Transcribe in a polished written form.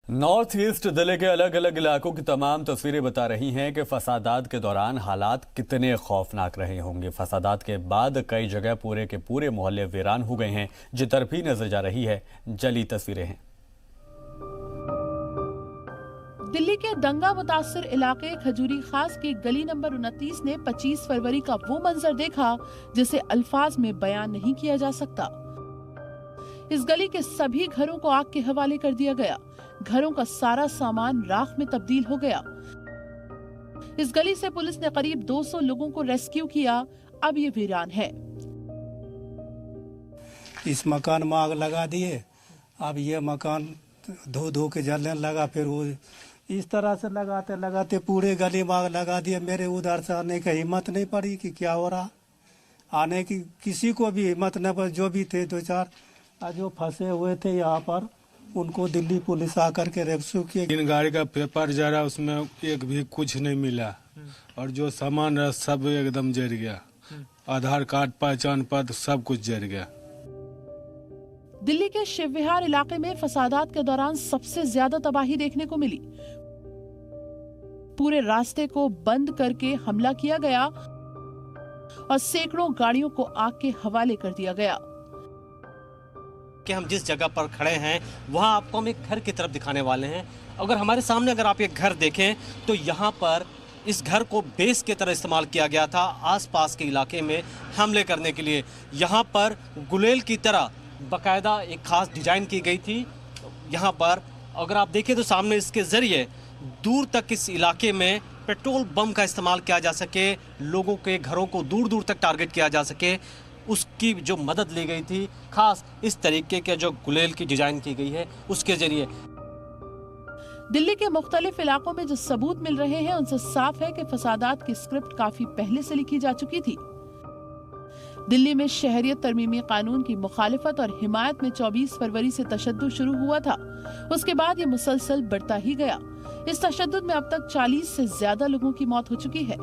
North east Delhi के अलग अलग इलाकों की तमाम तस्वीरें बता रही हैं कि फसादात के दौरान हालात कितने खौफनाक रहे होंगे। फसादात के बाद कई जगह पूरे के पूरे मोहल्ले वीरान हो गए हैं। जितरफी नजर जा रही है जली तस्वीरें हैं। दिल्ली के दंगा मुतासिर इलाके खजूरी खास की गली नंबर 29 ने 25 फरवरी का वो मंजर देखा जिसे अल्फाज में बयान नहीं किया जा सकता। इस गली के सभी घरों को आग के हवाले कर दिया गया। घरों का सारा सामान राख में तब्दील हो गया। इस गली से पुलिस ने करीब 200 लोगों को रेस्क्यू किया। अब ये वीरान है। इस मकान में आग लगा दिए। अब ये मकान धो धो के जलने लगा। फिर वो इस तरह से लगाते लगाते पूरे गली में आग लगा दिए। मेरे उधर से आने की हिम्मत नहीं पड़ी कि क्या हो रहा। आने की किसी को भी हिम्मत न पड़ी। जो भी थे दो चार जो फंसे हुए थे यहाँ पर, उनको दिल्ली पुलिस आकर के रेस्क्यू किए। इन गाड़ी का पेपर जरा, उसमें एक भी कुछ नहीं मिला और जो सामान रहा सब एकदम जल गया। आधार कार्ड, पहचान पत्र सब कुछ जल गया। दिल्ली के शिव विहार इलाके में फसादात के दौरान सबसे ज्यादा तबाही देखने को मिली। पूरे रास्ते को बंद करके हमला किया गया और सैकड़ों गाड़ियों को आग के हवाले कर दिया गया। कि हम जिस जगह पर खड़े हैं वहां आपको हम एक घर की तरफ दिखाने वाले हैं। अगर हमारे सामने अगर आप एक घर देखें तो यहाँ पर इस घर को बेस की तरह इस्तेमाल किया गया था आसपास के इलाके में हमले करने के लिए। यहाँ पर गुलेल की तरह बाकायदा एक खास डिजाइन की गई थी। यहाँ पर अगर आप देखें तो सामने इसके जरिए दूर तक इस इलाके में पेट्रोल बम का इस्तेमाल किया जा सके, लोगों के घरों को दूर दूर तक टारगेट किया जा सके, उसकी जो मदद ली गई थी। खास इस तरीके के जो गुलेल की डिजाइन की गई है उसके जरिए। दिल्ली के मुख्तलिफ इलाकों में जो सबूत मिल रहे हैं उनसे साफ है कि फसादात की स्क्रिप्ट काफी पहले से लिखी जा चुकी थी। दिल्ली में शहरियत तरमीमी कानून की मुखालिफत और हिमायत में 24 फरवरी से तशद्दुद शुरू हुआ था। उसके बाद ये मुसलसल बढ़ता ही गया। इस तशद्दुद में अब तक 40 से ज्यादा लोगों की मौत हो चुकी है।